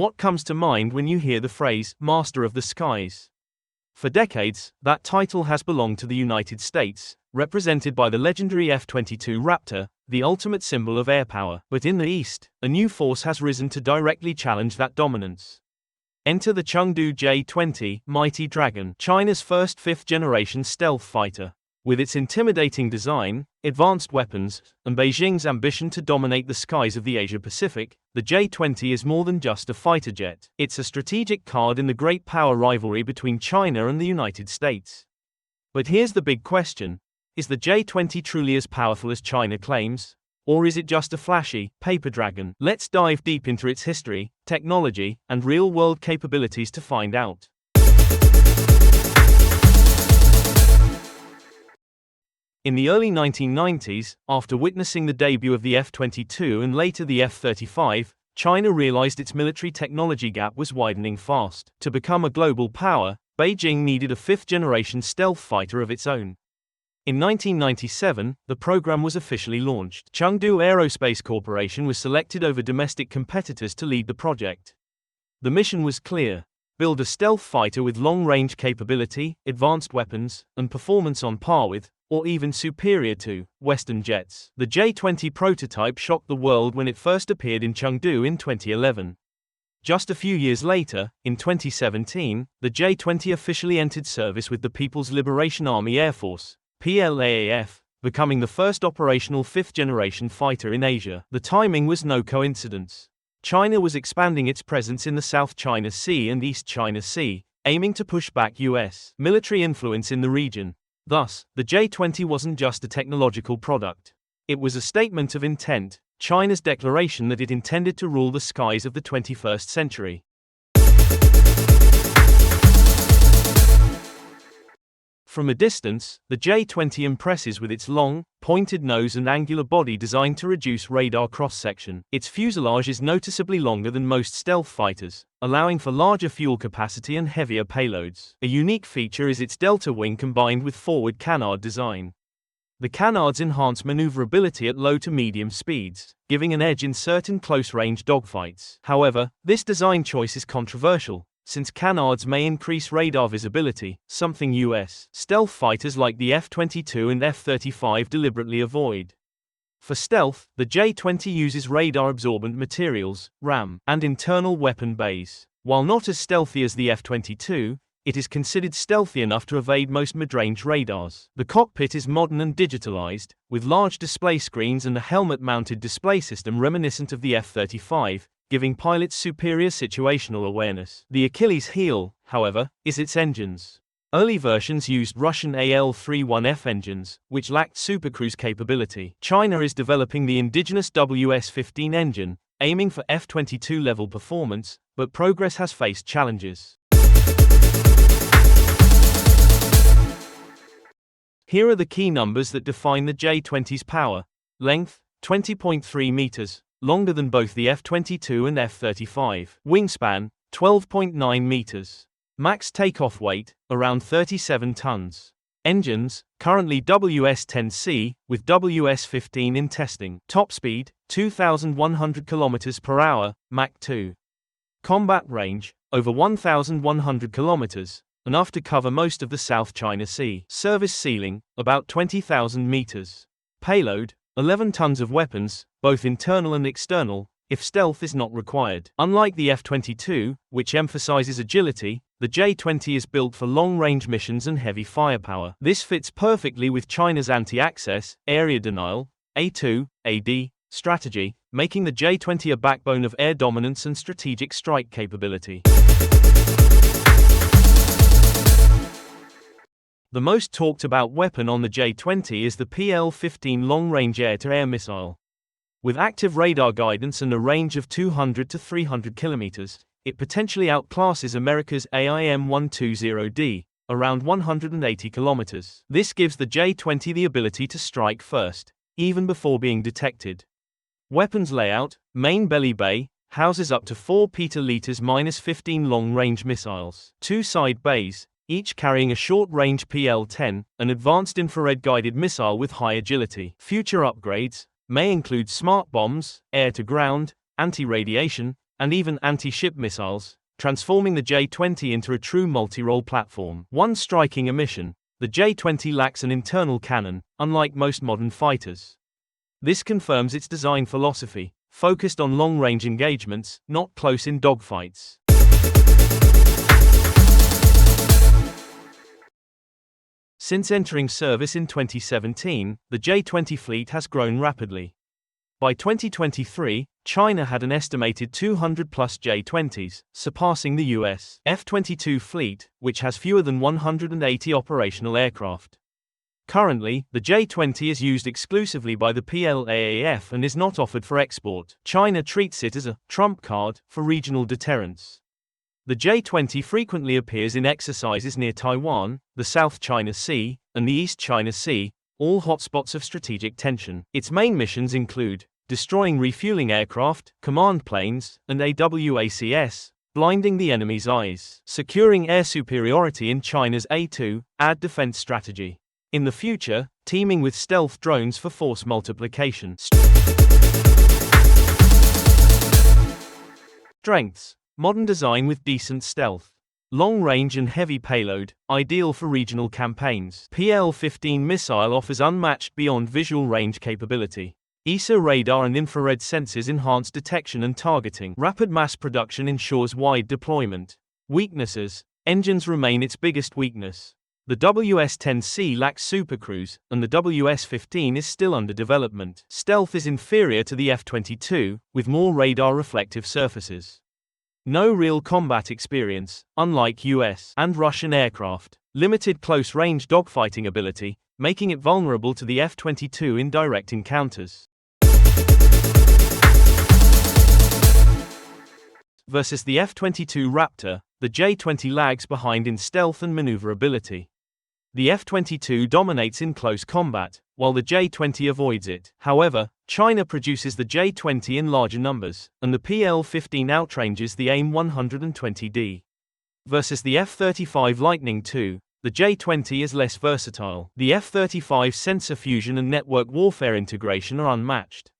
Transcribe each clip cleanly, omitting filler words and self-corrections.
What comes to mind when you hear the phrase, "Master of the Skies"? For decades, that title has belonged to the United States, represented by the legendary F-22 Raptor, the ultimate symbol of air power. But in the East, a new force has risen to directly challenge that dominance. Enter the Chengdu J-20, Mighty Dragon, China's first fifth-generation stealth fighter. With its intimidating design, advanced weapons, and Beijing's ambition to dominate the skies of the Asia-Pacific, the J-20 is more than just a fighter jet. It's a strategic card in the great power rivalry between China and the United States. But here's the big question. Is the J-20 truly as powerful as China claims? Or is it just a flashy, paper dragon? Let's dive deep into its history, technology, and real-world capabilities to find out. In the early 1990s, after witnessing the debut of the F-22 and later the F-35, China realized its military technology gap was widening fast. To become a global power, Beijing needed a fifth-generation stealth fighter of its own. In 1997, the program was officially launched. Chengdu Aerospace Corporation was selected over domestic competitors to lead the project. The mission was clear: build a stealth fighter with long-range capability, advanced weapons, and performance on par with, or even superior to, Western jets. The J-20 prototype shocked the world when it first appeared in Chengdu in 2011. Just a few years later, in 2017, the J-20 officially entered service with the People's Liberation Army Air Force, PLAAF, becoming the first operational fifth-generation fighter in Asia. The timing was no coincidence. China was expanding its presence in the South China Sea and East China Sea, aiming to push back US military influence in the region. Thus, the J-20 wasn't just a technological product. It was a statement of intent, China's declaration that it intended to rule the skies of the 21st century. From a distance, the J-20 impresses with its long, pointed nose and angular body designed to reduce radar cross-section. Its fuselage is noticeably longer than most stealth fighters, allowing for larger fuel capacity and heavier payloads. A unique feature is its delta wing combined with forward canard design. The canards enhance maneuverability at low to medium speeds, giving an edge in certain close-range dogfights. However, this design choice is controversial, since canards may increase radar visibility, something US stealth fighters like the F-22 and F-35 deliberately avoid. For stealth, the J-20 uses radar-absorbent materials, RAM, and internal weapon bays. While not as stealthy as the F-22, it is considered stealthy enough to evade most mid-range radars. The cockpit is modern and digitalized, with large display screens and a helmet-mounted display system reminiscent of the F-35, giving pilots superior situational awareness. The Achilles heel, however, is its engines. Early versions used Russian AL-31F engines, which lacked supercruise capability. China is developing the indigenous WS-15 engine, aiming for F-22 level performance, but progress has faced challenges. Here are the key numbers that define the J-20's power. Length, 20.3 meters. Longer than both the F-22 and F-35. Wingspan, 12.9 meters. Max takeoff weight, around 37 tons. Engines, currently WS-10C, with WS-15 in testing. Top speed, 2,100 km per hour, Mach 2. Combat range, over 1,100 km, enough to cover most of the South China Sea. Service ceiling, about 20,000 meters. Payload, 11 tons of weapons, both internal and external, if stealth is not required. Unlike the F-22, which emphasizes agility, the J-20 is built for long-range missions and heavy firepower. This fits perfectly with China's anti-access, area denial, A2, AD, strategy, making the J-20 a backbone of air dominance and strategic strike capability. The most talked about weapon on the J-20 is the PL-15 long-range air-to-air missile. With active radar guidance and a range of 200 to 300 kilometers, it potentially outclasses America's AIM-120D, around 180 kilometers. This gives the J-20 the ability to strike first, even before being detected. Weapons layout: main belly bay, houses up to 4 petaliters-15 long-range missiles. 2 side bays, each carrying a short-range PL-10, an advanced infrared-guided missile with high agility. Future upgrades may include smart bombs, air-to-ground, anti-radiation, and even anti-ship missiles, transforming the J-20 into a true multi-role platform. One striking omission: the J-20 lacks an internal cannon, unlike most modern fighters. This confirms its design philosophy, focused on long-range engagements, not close-in dogfights. Since entering service in 2017, the J-20 fleet has grown rapidly. By 2023, China had an estimated 200-plus J-20s, surpassing the US F-22 fleet, which has fewer than 180 operational aircraft. Currently, the J-20 is used exclusively by the PLAAF and is not offered for export. China treats it as a trump card for regional deterrence. The J-20 frequently appears in exercises near Taiwan, the South China Sea, and the East China Sea, all hotspots of strategic tension. Its main missions include destroying refueling aircraft, command planes, and AWACS, blinding the enemy's eyes, securing air superiority in China's A2 defense strategy. In the future, teaming with stealth drones for force multiplication. Strengths: modern design with decent stealth. Long range and heavy payload, ideal for regional campaigns. PL-15 missile offers unmatched beyond visual range capability. ESA radar and infrared sensors enhance detection and targeting. Rapid mass production ensures wide deployment. Weaknesses: engines remain its biggest weakness. The WS-10C lacks supercruise, and the WS-15 is still under development. Stealth is inferior to the F-22, with more radar-reflective surfaces. No real combat experience, unlike US and Russian aircraft. Limited close-range dogfighting ability, making it vulnerable to the F-22 in direct encounters. Versus the F-22 Raptor, the J-20 lags behind in stealth and maneuverability. The F-22 dominates in close combat, while the J-20 avoids it. However, China produces the J-20 in larger numbers, and the PL-15 outranges the AIM-120D. Versus the F-35 Lightning II, the J-20 is less versatile. The F-35 sensor fusion and network warfare integration are unmatched.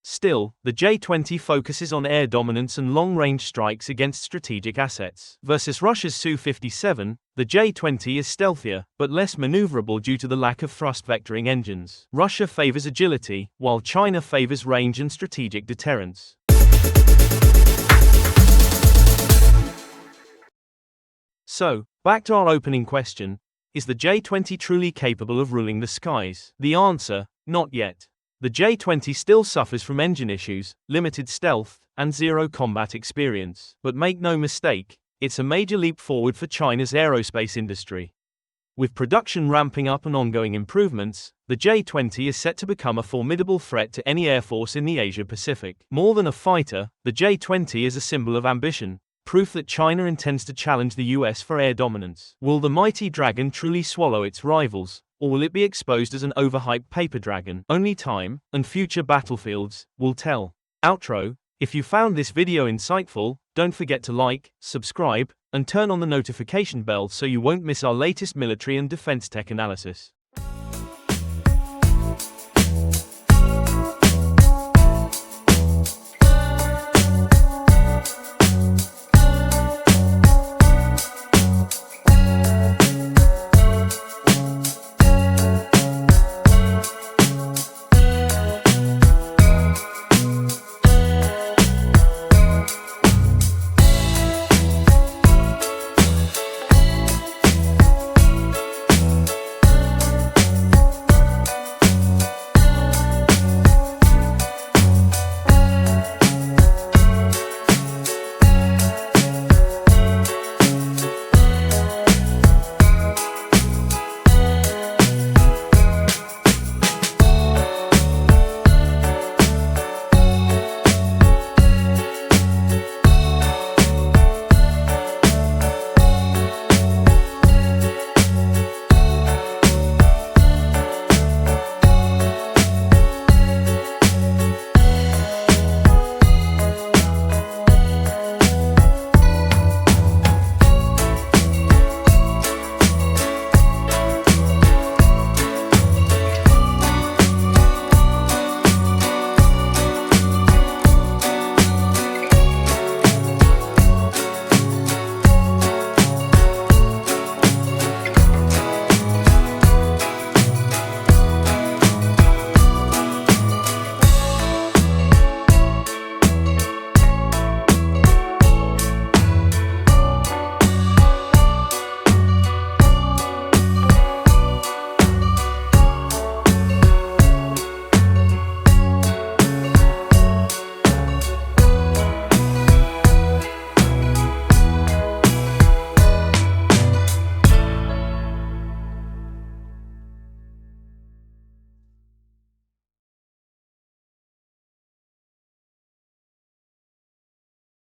Still, the J-20 focuses on air dominance and long-range strikes against strategic assets. Versus Russia's Su-57, the J-20 is stealthier, but less maneuverable due to the lack of thrust-vectoring engines. Russia favors agility, while China favors range and strategic deterrence. So, back to our opening question: is the J-20 truly capable of ruling the skies? The answer: not yet. The J-20 still suffers from engine issues, limited stealth, and zero combat experience. But make no mistake, it's a major leap forward for China's aerospace industry. With production ramping up and ongoing improvements, the J-20 is set to become a formidable threat to any air force in the Asia-Pacific. More than a fighter, the J-20 is a symbol of ambition, proof that China intends to challenge the US for air dominance. Will the mighty dragon truly swallow its rivals, or will it be exposed as an overhyped paper dragon? Only time, and future battlefields, will tell. Outro: if you found this video insightful, don't forget to like, subscribe, and turn on the notification bell so you won't miss our latest military and defense tech analysis.